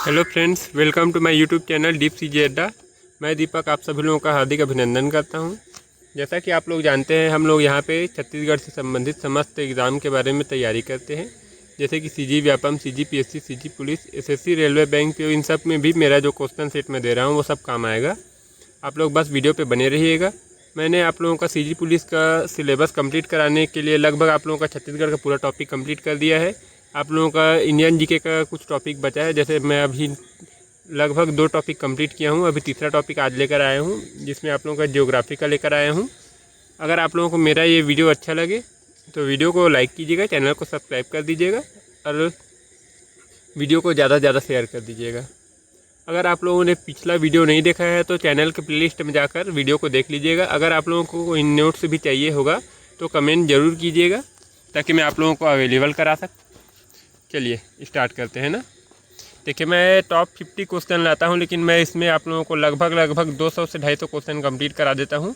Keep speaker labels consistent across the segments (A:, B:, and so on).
A: Hello friends, welcome to my YouTube channel Deep C J Adda. मैं दीपक आप सभी लोगों का हार्दिक अभिनंदन करता हूं। जैसा कि आप लोग जानते हैं, हम लोग यहां पे छत्तीसगढ़ से संबंधित समस्त एग्ज़ाम के बारे में तैयारी करते हैं, जैसे कि CG Vyapam, CG PSC, CG police, SSC, railway, bank PO, इन सब में भी मेरा जो क्वेश्चन सेट मैं दे रहा हूँ वो सब काम आएगा। आप लोग बस वीडियो पर बने रहिएगा। मैंने आप लोगों का सीजी पुलिस का सिलेबस कंप्लीट कराने के लिए लगभग आप लोगों का छत्तीसगढ़ का पूरा टॉपिक कंप्लीट कर दिया है। आप लोगों का इंडियन जीके का कुछ टॉपिक बचा है, जैसे मैं अभी लगभग 2 टॉपिक कंप्लीट किया हूँ। अभी तीसरा टॉपिक आज लेकर आया हूँ, जिसमें आप लोगों का ज्योग्राफी का लेकर आया हूँ। अगर आप लोगों को मेरा ये वीडियो अच्छा लगे तो वीडियो को लाइक कीजिएगा, चैनल को सब्सक्राइब कर दीजिएगा और वीडियो को ज़्यादा से ज़्यादा शेयर कर दीजिएगा। अगर आप लोगों ने पिछला वीडियो नहीं देखा है तो चैनल के प्लेलिस्ट में जाकर वीडियो को देख लीजिएगा। अगर आप लोगों को इन नोट्स भी चाहिए होगा तो कमेंट ज़रूर कीजिएगा, ताकि मैं आप लोगों को अवेलेबल करा सकूँ। चलिए स्टार्ट करते हैं ना। देखिए, मैं टॉप 50 क्वेश्चन लाता हूं, लेकिन मैं इसमें आप लोगों को लगभग 200 से 250 क्वेश्चन कंप्लीट करा देता हूं।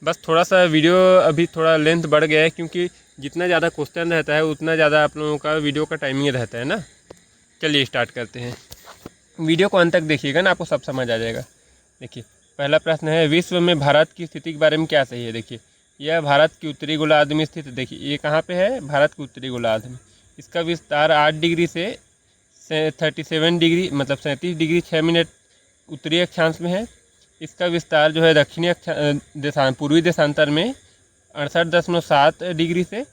A: बस थोड़ा सा वीडियो अभी थोड़ा लेंथ बढ़ गया है, क्योंकि जितना ज़्यादा क्वेश्चन रहता है उतना ज़्यादा आप लोगों का वीडियो का टाइमिंग रहता है ना। चलिए स्टार्ट करते हैं। वीडियो को अंत तक देखिएगा ना, आपको सब समझ आ जाएगा। देखिए, पहला प्रश्न है, विश्व में भारत की स्थिति के बारे में क्या सही है। देखिए, यह भारत की उत्तरी गोलार्ध में स्थित है। देखिए, ये कहाँ पे है? भारत की उत्तरी गोलार्ध में। इसका विस्तार 8 डिग्री से 37 डिग्री मतलब 37 डिग्री 6 मिनट उत्तरी अक्षांश में है। इसका विस्तार जो है दक्षिणी पूर्वी देशांतर में 68.7 डिग्री से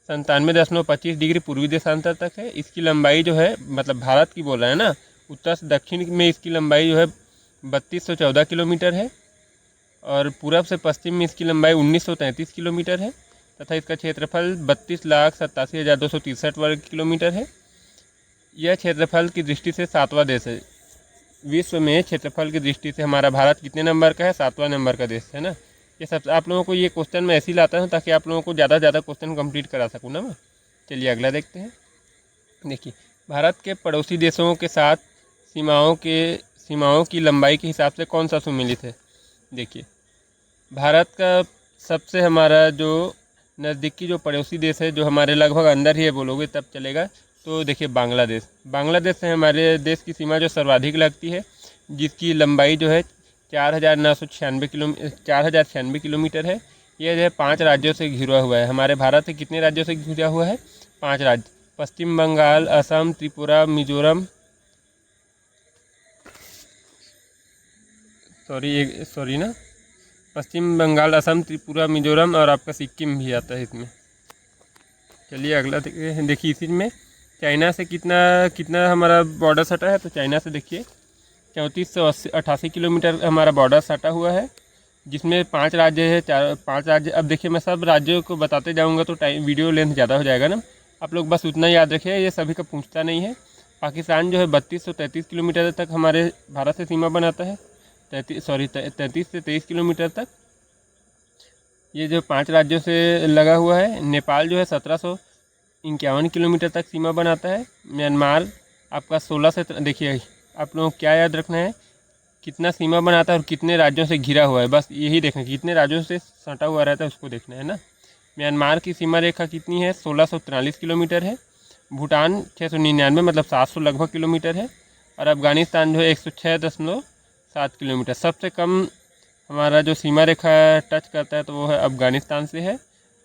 A: 97.25 डिग्री पूर्वी देशांतर तक है। इसकी लंबाई जो है, मतलब भारत की बोल रहा है ना, उत्तर से दक्षिण में इसकी लंबाई जो है 3214 किलोमीटर है, और पूरब से पश्चिम में इसकी लंबाई 1933 किलोमीटर है, तथा इसका क्षेत्रफल 32,87,263 वर्ग किलोमीटर है। यह क्षेत्रफल की दृष्टि से 7वां देश है। विश्व में क्षेत्रफल की दृष्टि से हमारा भारत कितने नंबर का है? 7वां नंबर का देश है ना। ये सब आप लोगों को ये क्वेश्चन मैं ऐसे ही लाता हूँ ताकि आप लोगों को ज़्यादा से ज़्यादा क्वेश्चन कंप्लीट करा सकूँ ना मैं। चलिए अगला देखते हैं। देखिए, भारत के पड़ोसी देशों के साथ सीमाओं की लंबाई के हिसाब से कौन सा सुमेलित है। देखिए, भारत का सबसे हमारा जो नज़दीकी जो पड़ोसी देश है, जो हमारे लगभग अंदर ही है बोलोगे तब चलेगा, तो देखिए बांग्लादेश से हमारे देश की सीमा जो सर्वाधिक लगती है, जिसकी लंबाई जो है 4,96 किलोमीटर है। यह जो है 5 राज्यों से घिरा हुआ है। हमारे भारत से कितने राज्यों से घिरा हुआ है? 5 राज्य, पश्चिम बंगाल, असम, त्रिपुरा, मिजोरम, पश्चिम बंगाल, असम, त्रिपुरा, मिजोरम और आपका सिक्किम भी आता है इसमें। चलिए अगला देखिए, इसी में चाइना से कितना हमारा बॉर्डर सटा है। तो चाइना से देखिए 3488 किलोमीटर हमारा बॉर्डर सटा हुआ है, जिसमें 5 राज्य है, 5 राज्य। अब देखिए, मैं सब राज्यों को बताते जाऊंगा तो वीडियो लेंथ ज़्यादा हो जाएगा ना। आप लोग बस उतना याद रखिए, ये सभी का पूछता नहीं है। पाकिस्तान जो है 3233 किलोमीटर तक हमारे भारत से सीमा बनाता है, 33 से 23 किलोमीटर तक। ये जो 5 राज्यों से लगा हुआ है। नेपाल जो है 1751 किलोमीटर तक सीमा बनाता है। म्यांमार आपका 16 से, देखिए आप लोगों को क्या याद रखना है, कितना सीमा बनाता है और कितने राज्यों से घिरा हुआ है, बस यही देखना, कितने राज्यों से सटा हुआ रहता है उसको देखना है ना। म्यांमार की सीमा रेखा कितनी है? 1643 किलोमीटर है। भूटान 699 मतलब 700 लगभग किलोमीटर है। और अफगानिस्तान जो है 106.7 किलोमीटर। सबसे कम हमारा जो सीमा रेखा टच करता है तो वो है अफगानिस्तान से है।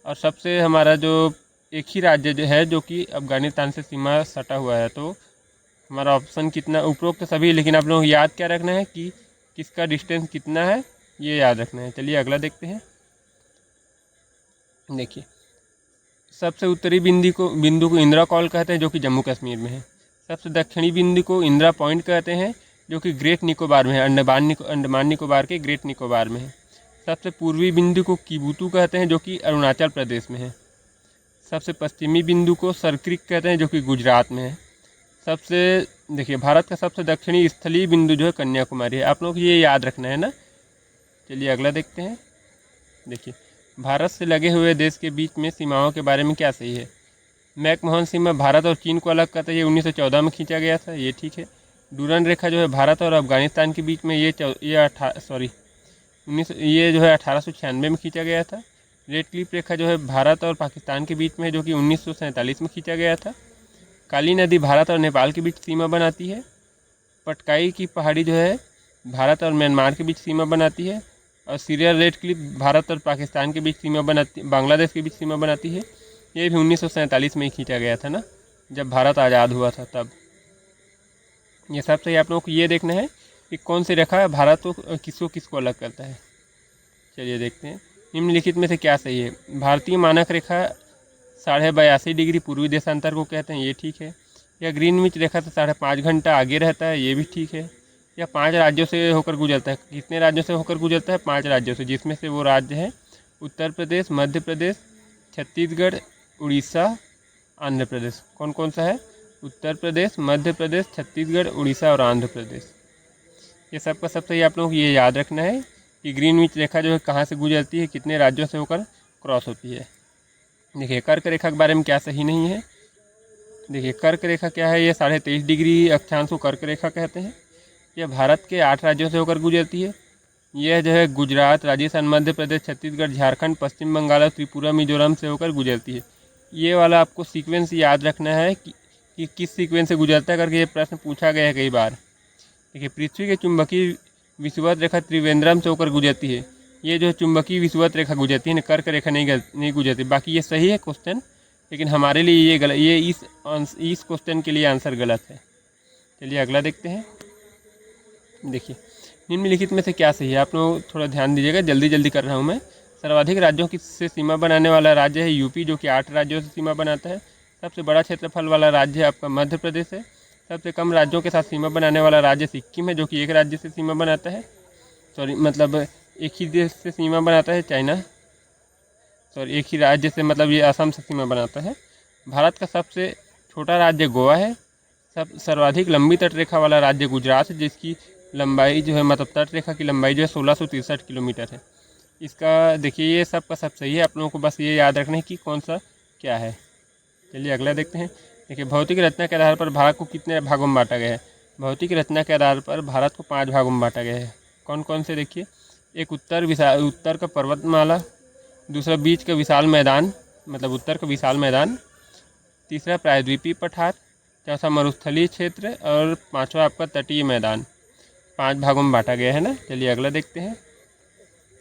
A: और सबसे हमारा जो एक ही राज्य जो है जो कि अफगानिस्तान से सीमा सटा हुआ है, तो हमारा ऑप्शन कितना, उपरोक्त तो सभी, लेकिन आप लोगों को याद क्या रखना है कि किसका डिस्टेंस कितना है, ये याद रखना है। चलिए अगला देखते हैं। देखिए, सबसे उत्तरी बिंदु को इंदिरा कॉल कहते हैं, जो कि जम्मू कश्मीर में है। सबसे दक्षिणी बिंदु को इंदिरा पॉइंट कहते हैं, जो कि ग्रेट निकोबार में है, अंडमान निकोबार के ग्रेट निकोबार में है। सबसे पूर्वी बिंदु को किबुतु कहते हैं, जो कि अरुणाचल प्रदेश में है। सबसे पश्चिमी बिंदु को सरक्रिक कहते हैं, जो कि गुजरात में है। देखिए, भारत का सबसे दक्षिणी स्थलीय बिंदु जो है कन्याकुमारी है। आप लोग ये याद रखना है ना। चलिए अगला देखते हैं। देखिए, भारत से लगे हुए देश के बीच में सीमाओं के बारे में क्या सही है। मैकमोहन सीमा भारत और चीन को अलग करता है, ये 1914 में खींचा गया था, ये ठीक है। डूरन रेखा जो है भारत और अफगानिस्तान के बीच में ये जो है 1896 में खींचा गया था। रेड क्लिफ रेखा जो है भारत और पाकिस्तान के बीच में है, जो कि 1947 में खींचा गया था। काली नदी भारत और नेपाल के बीच सीमा बनाती है। पटकाई की पहाड़ी जो है भारत और म्यांमार के बीच सीमा बनाती है, और सीरियल रेड क्लिफ भारत और पाकिस्तान के बीच सीमा बनाती, बांग्लादेश के बीच सीमा बनाती है। ये भी 1947 में ही खींचा गया था ना, जब भारत आज़ाद हुआ था तब। ये सबसे आप लोगों को ये देखना है कि कौन सी रेखा भारत को किसको अलग करता है। चलिए देखते हैं निम्नलिखित में से क्या सही है। भारतीय मानक रेखा 82.5 डिग्री पूर्वी देशांतर को कहते हैं, ये ठीक है। या ग्रीनविच रेखा से 5.5 घंटा आगे रहता है, ये भी ठीक है। या 5 राज्यों से होकर गुजरता है, कितने राज्यों से होकर गुजरता है? 5 राज्यों से, जिसमें से वो राज्य हैं उत्तर प्रदेश, मध्य प्रदेश, छत्तीसगढ़, उड़ीसा, आंध्र प्रदेश। कौन कौन सा है? उत्तर प्रदेश, मध्य प्रदेश, छत्तीसगढ़, उड़ीसा और आंध्र प्रदेश। ये सब का सब सही आप लोगों को ये याद रखना है कि ग्रीनविच रेखा जो है कहाँ से गुजरती है, कितने राज्यों से होकर क्रॉस होती है। देखिए कर्क रेखा के बारे में क्या सही नहीं है। देखिए कर्क रेखा क्या है? ये 23.5 डिग्री अक्षांश को कर्क रेखा कहते हैं। यह भारत के 8 राज्यों से होकर गुजरती है। यह जो है गुजरात, राजस्थान, मध्य प्रदेश, छत्तीसगढ़, झारखंड, पश्चिम बंगाल और त्रिपुरा, मिजोरम से होकर गुजरती है। ये वाला आपको सीक्वेंस याद रखना है कि किस सीक्वेंस से गुजरता है करके ये प्रश्न पूछा गया है कई बार। देखिए पृथ्वी के चुंबकीय विषुवत रेखा त्रिवेंद्रम से होकर गुजरती है। ये जो चुंबकीय विषुवत रेखा गुजरती है ना, कर्क रेखा नहीं गुजरती। बाकी ये सही है क्वेश्चन, लेकिन हमारे लिए ये गलत, ये इस क्वेश्चन के लिए आंसर गलत है। चलिए अगला देखते हैं। देखिए निम्नलिखित में से क्या सही है, आप लोग थोड़ा ध्यान दीजिएगा, जल्दी कर रहा हूँ मैं। सर्वाधिक राज्यों की से सीमा बनाने वाला राज्य है यूपी, जो कि 8 राज्यों से सीमा बनाता है। सबसे बड़ा क्षेत्रफल वाला राज्य है आपका मध्य प्रदेश है। सबसे कम राज्यों के साथ सीमा बनाने वाला राज्य सिक्किम है, जो कि 1 राज्य से सीमा बनाता है। मतलब एक ही देश से सीमा बनाता है, चाइना। एक ही राज्य से, मतलब ये असम से सीमा बनाता है। भारत का सबसे छोटा राज्य गोवा है। सर्वाधिक लंबी तटरेखा वाला राज्य गुजरात है, जिसकी लंबाई जो है, मतलब तट रेखा की लंबाई जो है 1663 किलोमीटर है। इसका देखिए ये सब का सब सही है, आप लोगों को बस ये याद रखना है कि कौन सा क्या है। चलिए अगला देखते हैं। देखिए भौतिक रचना के आधार पर भारत को कितने भागों में बांटा गया है। भौतिक रचना के आधार पर भारत को 5 भागों में बांटा गया है। कौन कौन से? देखिए एक उत्तर का पर्वतमाला, दूसरा बीच का विशाल मैदान, मतलब उत्तर का विशाल मैदान, तीसरा प्रायद्वीपीय पठार, चौथा मरुस्थलीय क्षेत्र और 5वां आपका तटीय मैदान। 5 भागों में बांटा गया है ना। चलिए अगला देखते हैं।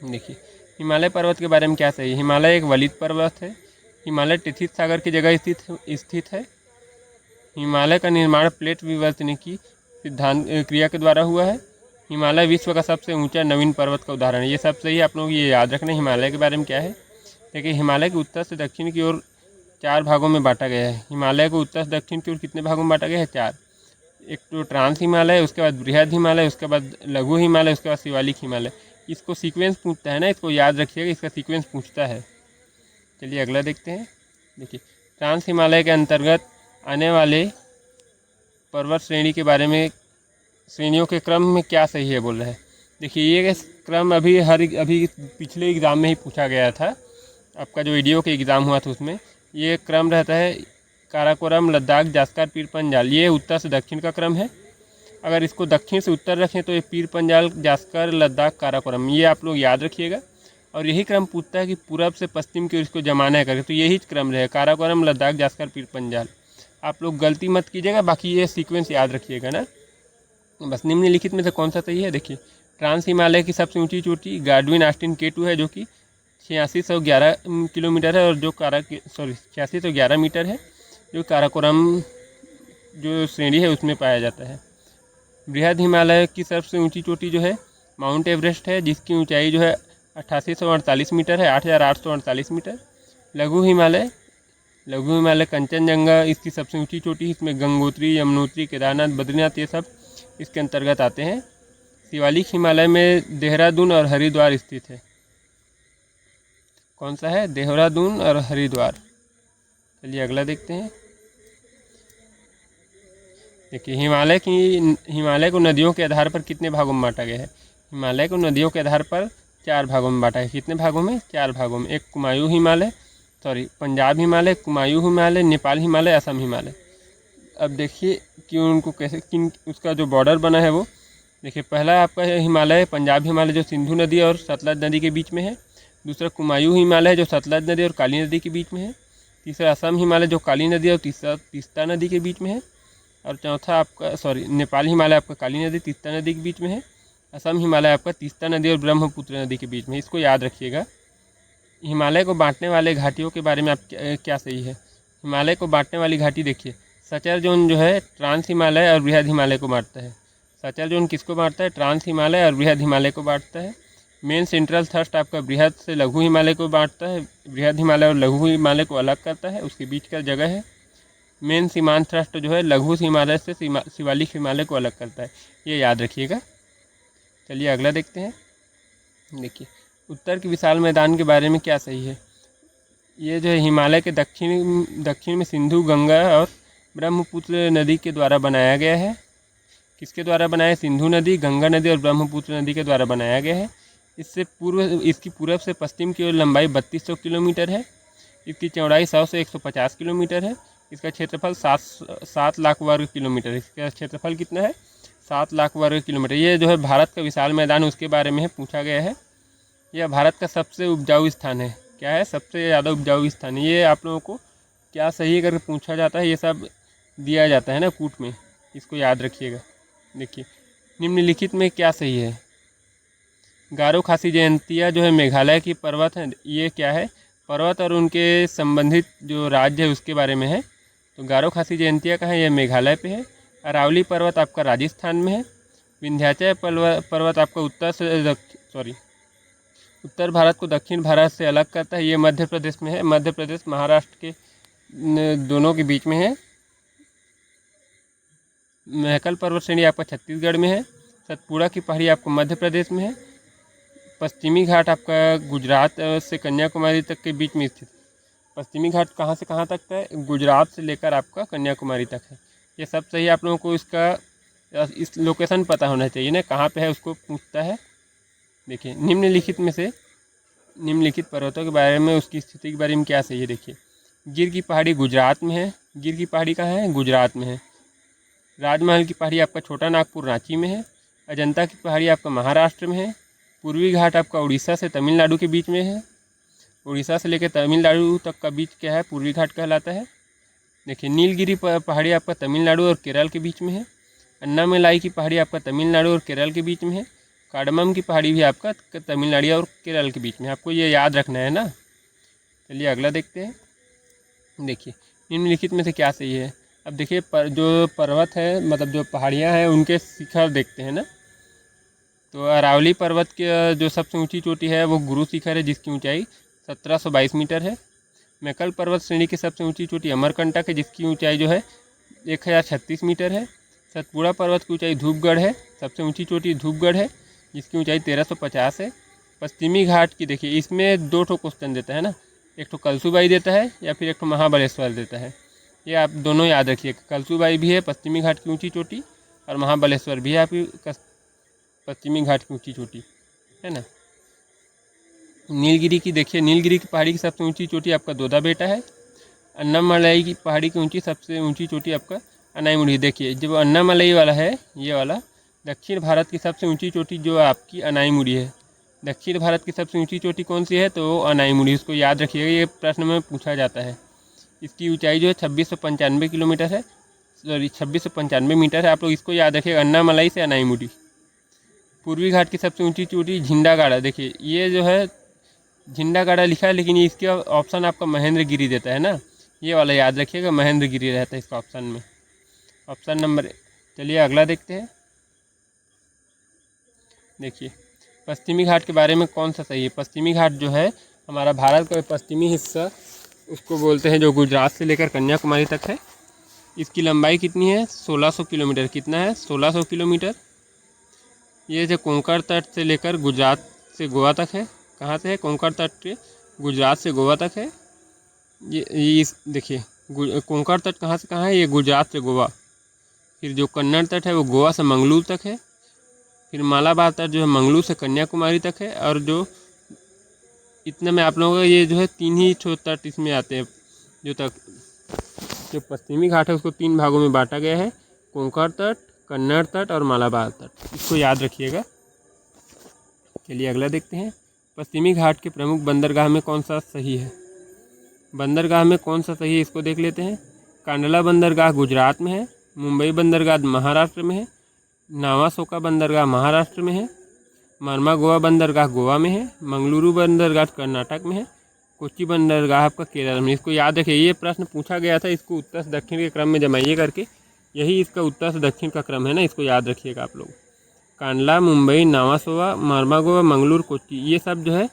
A: देखिए हिमालय पर्वत के बारे में क्या सही है। हिमालय एक वलित पर्वत है। हिमालय टिथित सागर की जगह स्थित है। हिमालय का निर्माण प्लेट विवर्तन की सिद्धांत क्रिया के द्वारा हुआ है। हिमालय विश्व का सबसे ऊंचा नवीन पर्वत का उदाहरण है। ये सब सही है, आप लोग ये याद रखना है। हिमालय के बारे में क्या है? देखिए हिमालय के उत्तर से दक्षिण की ओर 4 भागों में बांटा गया है। हिमालय को उत्तर से दक्षिण की ओर कितने भागों में बांटा गया है? 4। एक तो ट्रांस हिमालय, उसके बाद बृहद हिमालय, उसके बाद लघु हिमालय, उसके बाद शिवालिक हिमालय। इसको सीक्वेंस पूछता है ना, इसको याद रखिएगा, इसका सीक्वेंस पूछता है। चलिए अगला देखते हैं। देखिए ट्रांस हिमालय के अंतर्गत आने वाले पर्वत श्रेणी के बारे में, श्रेणियों के क्रम में क्या सही है बोल रहा है। देखिए ये क्रम अभी पिछले एग्ज़ाम में ही पूछा गया था, आपका जो वीडियो के एग्ज़ाम हुआ था उसमें ये क्रम रहता है काराकोरम, लद्दाख, जास्कर, पीर पंजाल। ये उत्तर से दक्षिण का क्रम है। अगर इसको दक्षिण से उत्तर रखें तो ये पीर पंजाल, जास्कर, लद्दाख, काराकोरम, ये आप लोग याद रखिएगा। और यही क्रम पूछता है कि पूरब से पश्चिम की ओर इसको जमाना है करके, तो यही क्रम रहेगा काराकोरम, लद्दाख, जास्कर, पीर पंजाल। आप लोग गलती मत कीजिएगा, बाकी ये सीक्वेंस याद रखिएगा ना। बस निम्नलिखित में से कौन सा सही है? देखिए ट्रांस हिमालय की सबसे ऊंची चोटी गाडविन ऑस्टिन K2 है, जो कि 8611 किलोमीटर है, और जो 8611 मीटर है, जो काराकोरम जो श्रेणी है उसमें पाया जाता है। बृहद हिमालय की सबसे ऊंची चोटी जो है माउंट एवरेस्ट है, जिसकी ऊंचाई जो है 8848 मीटर है, 8848 मीटर। लघु हिमालय कंचनजंगा इसकी सबसे ऊंची चोटी, इसमें गंगोत्री, यमुनोत्री, केदारनाथ, बद्रीनाथ ये सब इसके अंतर्गत आते हैं। शिवालिक हिमालय में देहरादून और हरिद्वार स्थित है। कौन सा है? देहरादून और हरिद्वार। चलिए अगला देखते हैं। देखिए हिमालय को नदियों के आधार पर कितने भागों में बांटा गया है। हिमालय को नदियों के आधार पर 4 भागों में बांटा है। कितने भागों में? 4 भागों में। एक पंजाब हिमालय, कुमायूं हिमालय, नेपाल हिमालय, असम हिमालय। अब देखिए कि उनको कैसे उसका जो बॉर्डर बना है वो देखिए, पहला आपका है हिमालय पंजाब हिमालय, जो सिंधु नदी और सतलज नदी के बीच में है। दूसरा कुमायूं हिमालय है, जो सतलज नदी और काली नदी के बीच में है। तीसरा असम हिमालय, जो काली नदी और तीस्ता नदी के बीच में है। और चौथा आपका नेपाल हिमालय आपका काली नदी तीस्ता नदी के बीच में है। असम हिमालय आपका तीस्ता नदी और ब्रह्मपुत्र नदी के बीच में, इसको याद रखिएगा। हिमालय को बांटने वाले घाटियों के बारे में आप क्या सही है। हिमालय को बांटने वाली घाटी देखिए, सचर जोन जो है ट्रांस हिमालय और बृहद हिमालय को बांटता है। सचर जोन किसको बांटता है, ट्रांस हिमालय और बृहद हिमालय को बांटता है। मेन सेंट्रल थ्रस्ट आपका बृहद से लघु हिमालय को बांटता है, बृहद हिमालय और लघु हिमालय को अलग करता है, उसके बीच का जगह है। मेन सीमांत थ्रस्ट जो है लघु हिमालय से शिवालिक हिमालय को अलग करता है, ये याद रखिएगा। चलिए अगला देखते हैं। देखिए उत्तर के विशाल मैदान के बारे में क्या सही है। ये जो है हिमालय के दक्षिण में सिंधु, गंगा और ब्रह्मपुत्र नदी के द्वारा बनाया गया है। किसके द्वारा बनाया है, सिंधु नदी, गंगा नदी और ब्रह्मपुत्र नदी के द्वारा बनाया गया है। इसकी पूर्व से पश्चिम की ओर लंबाई 3200 किलोमीटर है। इसकी चौड़ाई 100 से 150 किलोमीटर है। इसका क्षेत्रफल 7 लाख वर्ग किलोमीटर है। इसका क्षेत्रफल कितना है, 7 लाख वर्ग किलोमीटर। ये जो है भारत का विशाल मैदान, उसके बारे में पूछा गया है। यह भारत का सबसे उपजाऊ स्थान है। क्या है, सबसे ज़्यादा उपजाऊ स्थान है। ये आप लोगों को क्या सही करके पूछा जाता है, ये सब दिया जाता है ना कूट में, इसको याद रखिएगा। देखिए निम्नलिखित में क्या सही है। गारो खासी जयंतिया जो है मेघालय की पर्वत है। ये क्या है, पर्वत और उनके संबंधित जो राज्य है उसके बारे में है। तो गारो खासी जयंतिया कहाँ है, यह मेघालय पे है। अरावली पर्वत आपका राजस्थान में है। विंध्याचल पर्वत आपका उत्तर भारत को दक्षिण भारत से अलग करता है, ये मध्य प्रदेश में है। मध्य प्रदेश महाराष्ट्र के दोनों के बीच में है। महकल पर्वत श्रेणी आपका छत्तीसगढ़ में है। सतपुड़ा की पहाड़ी आपको मध्य प्रदेश में है। पश्चिमी घाट आपका गुजरात से कन्याकुमारी तक के बीच में स्थित। पश्चिमी घाट कहाँ से कहाँ तक है, गुजरात से लेकर आपका कन्याकुमारी तक है। ये सब सही। आप लोगों को इस लोकेशन पता होना चाहिए ना, कहाँ पे है उसको पूछता है। देखिए निम्नलिखित पर्वतों के बारे में, उसकी स्थिति के बारे में क्या सही है। देखिए गिर की पहाड़ी गुजरात में है। गिर की पहाड़ी कहाँ है, गुजरात में है। राजमहल की पहाड़ी आपका छोटा नागपुर रांची में है। अजंता की पहाड़ी आपका महाराष्ट्र में है। पूर्वी घाट आपका उड़ीसा से तमिलनाडु के बीच में है। उड़ीसा से लेकर तमिलनाडु तक का बीच क्या है, पूर्वी घाट कहलाता है। देखिए नीलगिरी पहाड़ी आपका तमिलनाडु और केरल के बीच में है। अन्नामलाई की पहाड़ी आपका तमिलनाडु और केरल के बीच में है। कार्डमम की पहाड़ी भी आपका तमिलनाडु और केरल के बीच में, आपको ये याद रखना है ना। चलिए अगला देखते हैं। देखिए निम्नलिखित में से क्या सही है। अब देखिए जो पर्वत है, मतलब जो पहाड़ियाँ हैं, उनके शिखर देखते हैं ना। तो अरावली पर्वत के जो सबसे ऊंची चोटी है वो गुरु शिखर है, जिसकी ऊंचाई 1722 मीटर है। मैकल पर्वत श्रेणी की सबसे ऊंची चोटी अमरकंटक है, जिसकी ऊंचाई जो है 1036 मीटर है। सतपुड़ा पर्वत की ऊंचाई धूपगढ़ है, सबसे ऊंची चोटी धूपगढ़ है, जिसकी ऊंचाई 1350 है। पश्चिमी घाट की देखिए, इसमें 2 क्वेश्चन देता है ना, एक तो कलसूबाई देता है या फिर एक तो महाबलेश्वर देता है। ये आप दोनों याद रखिए, कलसूबाई भी है पश्चिमी घाट की ऊंची चोटी, और महाबलेश्वर भी है आपकी पश्चिमी घाट की ऊंची चोटी, है ना। नीलगिरी की देखिए, नीलगिरी की पहाड़ी की सबसे ऊंची चोटी आपका दोदा बेटा है। अन्नामलाई की पहाड़ी की सबसे ऊंची चोटी आपका अनाईमुड़ी। देखिए जो अन्नामलाई वाला है, ये वाला दक्षिण भारत की सबसे ऊंची चोटी जो आपकी अनाईमुड़ी है। दक्षिण भारत की सबसे ऊंची चोटी कौन सी है, तो अनाईमुड़ी, उसको याद रखिएगा, ये प्रश्न में पूछा जाता है। इसकी ऊंचाई जो है 2695 किलोमीटर है, 2695 मीटर है। आप लोग इसको याद रखिएगा, अन्नामलाई से अनाईमुड़ी। पूर्वी घाट की सबसे ऊंची चोटी झिंडागाड़ा। देखिए ये जो है झिंडागाड़ा लिखा है, लेकिन इसका ऑप्शन आपका महेंद्रगिरी देता है ना, ये वाला याद रखिएगा, महेंद्रगिरी रहता है इसका ऑप्शन में, ऑप्शन नंबर। चलिए अगला देखते हैं। देखिए पश्चिमी घाट के बारे में कौन सा सही है। पश्चिमी घाट जो है हमारा भारत का पश्चिमी हिस्सा, उसको बोलते हैं, जो गुजरात से लेकर कन्याकुमारी तक है। इसकी लंबाई कितनी है, 1600 किलोमीटर। कितना है, 1600 किलोमीटर। ये जो कोंकण तट से लेकर गुजरात से गोवा तक है। कहाँ से है, कोंकण तट से गुजरात से गोवा तक है। ये देखिए कोंकण तट कहाँ से कहाँ है, ये गुजरात से गोवा। फिर जो कन्नड़ तट है वो गोवा से मंगलूर तक है। फिर मालाबार तट जो है मंगलूर से कन्याकुमारी तक है। और जो इतना में आप लोगों का ये जो है 3 ही तट इसमें आते हैं। जो पश्चिमी घाट है उसको 3 भागों में बांटा गया है, कोंकण तट, कन्नड़ तट और मालाबार तट, इसको याद रखिएगा। चलिए अगला देखते हैं। पश्चिमी घाट के प्रमुख बंदरगाह में कौन सा सही है। बंदरगाह में कौन सा सही है, इसको देख लेते हैं। कांडला बंदरगाह गुजरात में है। मुंबई बंदरगाह महाराष्ट्र में है, नावासोका बंदरगाह महाराष्ट्र में है, मर्मागोवा बंदरगाह गोवा में है, मंगलुरु बंदरगाह कर्नाटक में है, कोच्चि बंदरगाह आपका केरल में। इसको याद रखिए, ये प्रश्न पूछा गया था, इसको उत्तर से दक्षिण के क्रम में जमाइए करके, यही इसका उत्तर से दक्षिण का क्रम है ना, इसको याद रखिएगा आप लोग। कांडला, मुंबई, नावासोवा, मर्मागोवा, मंगलुरु, कोच्चि, ये सब जो है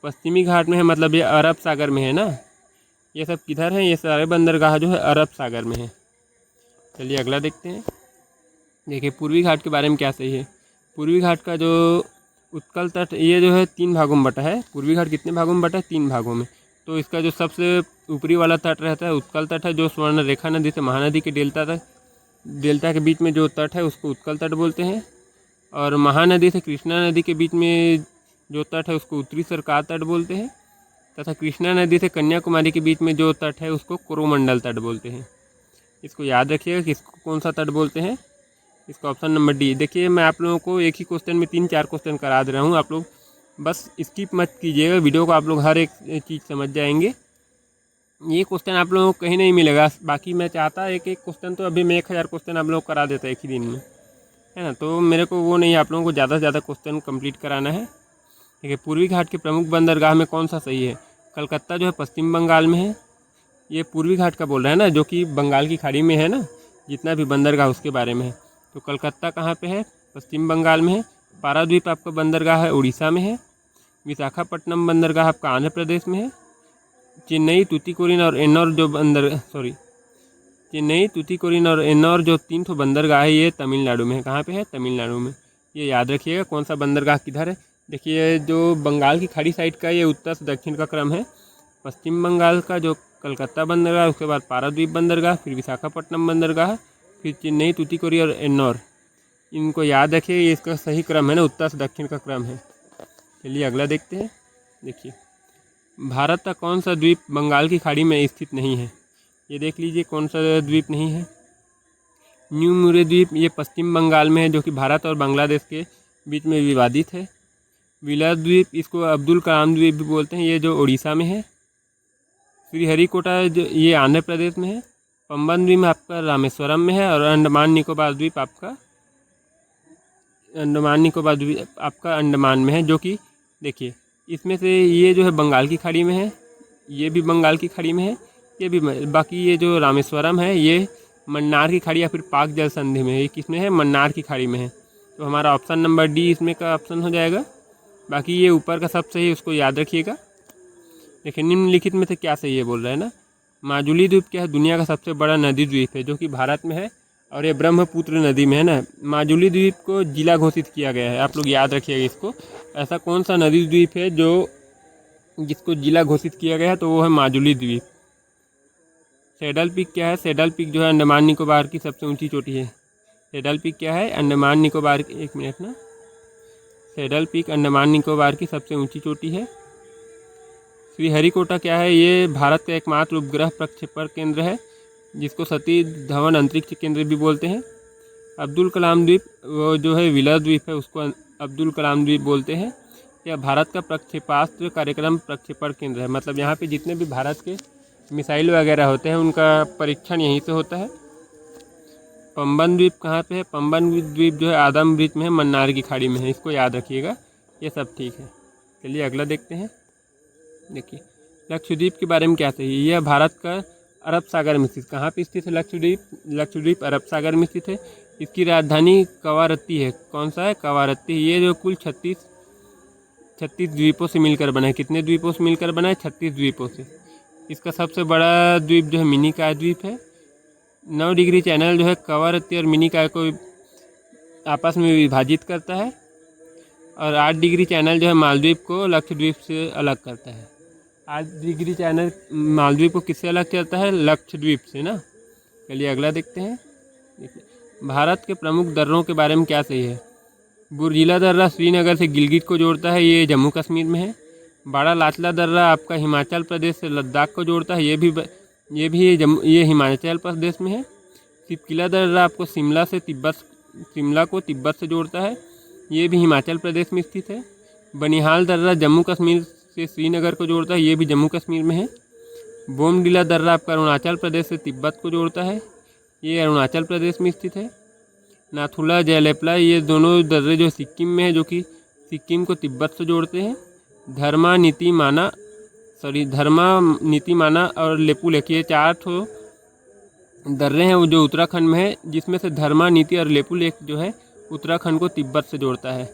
A: पश्चिमी घाट में है, मतलब ये अरब सागर में है ना। ये सब किधर है? ये सारे बंदरगाह जो है अरब सागर में है। चलिए अगला देखते हैं। देखिए पूर्वी घाट के बारे में क्या सही है। पूर्वी घाट का जो उत्कल तट, ये जो है 3 भागों में बटा है। पूर्वी घाट कितने भागों में बटा है? 3 भागों में। तो इसका जो सबसे ऊपरी वाला तट रहता है उत्कल तट है, जो स्वर्ण रेखा नदी से महानदी के डेल्टा के बीच में जो तट है उसको उत्कल तट बोलते हैं। और महानदी से कृष्णा नदी के बीच में जो तट है उसको उत्तरी सरकार तट बोलते हैं। तथा कृष्णा नदी से कन्याकुमारी के बीच में जो तट है उसको कोरोमंडल तट बोलते हैं। इसको याद रखिएगा कि इसको कौन सा तट बोलते हैं। इसका ऑप्शन नंबर डी। देखिए मैं आप लोगों को एक ही क्वेश्चन में 3-4 क्वेश्चन करा दे रहा हूँ, आप लोग बस स्किप मत कीजिएगा वीडियो को, आप लोग हर एक चीज़ समझ जाएंगे। ये क्वेश्चन आप लोगों को कहीं नहीं मिलेगा। बाकी मैं चाहता एक क्वेश्चन तो अभी मैं 1000 क्वेश्चन आप लोग करा देता एक ही दिन में, है ना। तो मेरे को वो नहीं, आप लोगों को ज़्यादा से ज़्यादा क्वेश्चन कंप्लीट कराना है। ठीक है। पूर्वी घाट के प्रमुख बंदरगाह में कौन सा सही है? कलकत्ता जो है पश्चिम बंगाल में है। ये पूर्वी घाट का बोल रहा है ना, जो कि बंगाल की खाड़ी में है ना, जितना भी बंदरगाह उसके बारे में है। तो कलकत्ता कहाँ पे है? पश्चिम बंगाल में है। पारादीप आपका बंदरगाह है उड़ीसा में है। विशाखापट्टनम बंदरगाह आपका आंध्र प्रदेश में है। चेन्नई, तूतीकोरिन और एन्नौर चेन्नई, तूतीकोरिन और एन्नौर जो 3 बंदरगाह है ये तमिलनाडु में है। कहाँ पे है? तमिलनाडु में। ये याद रखिएगा कौन सा बंदरगाह किधर है। देखिए जो बंगाल की खाड़ी साइड का ये उत्तर से दक्षिण का क्रम है। पश्चिम बंगाल का जो कलकत्ता बंदरगाह, उसके बाद पारादीप बंदरगाह, फिर विशाखापट्टनम बंदरगाह, फिर चेन्नई, तूतीकोरिन और एन्नौर। इनको याद रखिए, ये इसका सही क्रम है ना, उत्तर से दक्षिण का क्रम है। चलिए अगला देखते हैं। देखिए भारत का कौन सा द्वीप बंगाल की खाड़ी में स्थित नहीं है? ये देख लीजिए कौन सा द्वीप नहीं है। न्यू मुरे द्वीप, ये पश्चिम बंगाल में है, जो कि भारत और बांग्लादेश के बीच में विवादित है। विला द्वीप, इसको अब्दुल कलाम द्वीप भी बोलते हैं, ये जो उड़ीसा में है। श्रीहरिकोटा जो ये आंध्र प्रदेश में है। पंबन द्वीप आपका रामेश्वरम में है। और अंडमान निकोबार द्वीप आपका अंडमान में है, जो कि देखिए इसमें से ये जो है बंगाल की खाड़ी में है, ये भी बंगाल की खाड़ी में है, ये भी। बाकी ये जो रामेश्वरम है ये मन्नार की खाड़ी या फिर पाक जल संधि में है। ये किसमें है? मन्नार की खाड़ी में है। तो हमारा ऑप्शन नंबर डी इसमें का ऑप्शन हो जाएगा। बाकी ये ऊपर का सब सही, उसको याद रखिएगा। देखिए निम्नलिखित में से क्या सही है बोल रहा है ना। माजुली द्वीप क्या है? दुनिया का सबसे बड़ा नदी द्वीप है, जो कि भारत में है और ये ब्रह्मपुत्र नदी में है ना। माजुली द्वीप को जिला घोषित किया गया है, आप लोग याद रखिएगा इसको। ऐसा कौन सा नदी द्वीप है जिसको जिला घोषित किया गया है? तो वो है माजुली द्वीप। सैडल पीक क्या है? सैडल पीक जो है अंडमान निकोबार की सबसे ऊंची चोटी है। सैडल पीक क्या है? अंडमान निकोबार की, एक मिनट ना, सैडल पीक अंडमान निकोबार की सबसे ऊंची चोटी है। श्रीहरिकोटा क्या है? ये भारत का एकमात्र उपग्रह प्रक्षेपण केंद्र है, जिसको सतीश धवन अंतरिक्ष केंद्र भी बोलते हैं। अब्दुल कलाम द्वीप, वो जो है विला द्वीप है, उसको अब्दुल कलाम द्वीप बोलते हैं। यह भारत का प्रक्षेपास्त्र कार्यक्रम प्रक्षेपण केंद्र है, मतलब यहाँ पे जितने भी भारत के मिसाइल वगैरह होते हैं उनका परीक्षण यहीं से होता है। पंबन द्वीप कहाँ पे है? पंबन द्वीप जो है आदम ब्रिज में है, मन्नार की खाड़ी में है, इसको याद रखिएगा। ये सब ठीक है। चलिए अगला देखते हैं। देखिए लक्षद्वीप के बारे में क्या सही है? यह भारत का अरब सागर में स्थित, कहाँ पे स्थित है लक्षद्वीप? लक्षद्वीप अरब सागर में स्थित है। इसकी राजधानी कवारत्ती है। कौन सा है? कवारत्ती। ये जो कुल 36 द्वीपों से मिलकर बना है। कितने द्वीपों से मिलकर बना है? 36 द्वीपों से। इसका सबसे बड़ा द्वीप जो है मिनिकॉय द्वीप है। 9 डिग्री चैनल जो है कवारत्ती और मिनिकॉय को आपस में विभाजित करता है। और 8 डिग्री चैनल जो है मालदीव को लक्षद्वीप से अलग करता है। 8 डिग्री चैनल मालदीव को किससे अलग करता है? लक्षद्वीप से ना। चलिए अगला देखते हैं। देखिए भारत के प्रमुख दर्रों के बारे में क्या सही है? बुर्जिला दर्रा श्रीनगर से गिलगित को जोड़ता है, ये जम्मू कश्मीर में है। बड़ा लाचला दर्रा आपका हिमाचल प्रदेश से लद्दाख को जोड़ता है, ये हिमाचल प्रदेश में है। सिपकिला दर्रा आपको शिमला को तिब्बत से जोड़ता है, ये भी हिमाचल प्रदेश में स्थित है। बनिहाल दर्रा जम्मू कश्मीर से श्रीनगर को जोड़ता है, ये भी जम्मू कश्मीर में है। बोमडिला दर्रा आपका अरुणाचल प्रदेश से तिब्बत को जोड़ता है। ये अरुणाचल प्रदेश में स्थित है। नाथुला जयलेपला ये दोनों दर्रे जो सिक्किम में है, जो कि सिक्किम को तिब्बत से जोड़ते हैं। धर्मा नीति माना और लेपू लेक ये 4 ठो दर्रे हैं वो जो उत्तराखंड में है, जिसमें से धर्मा नीति और लेपू लेक जो है उत्तराखंड को तिब्बत से जोड़ता है।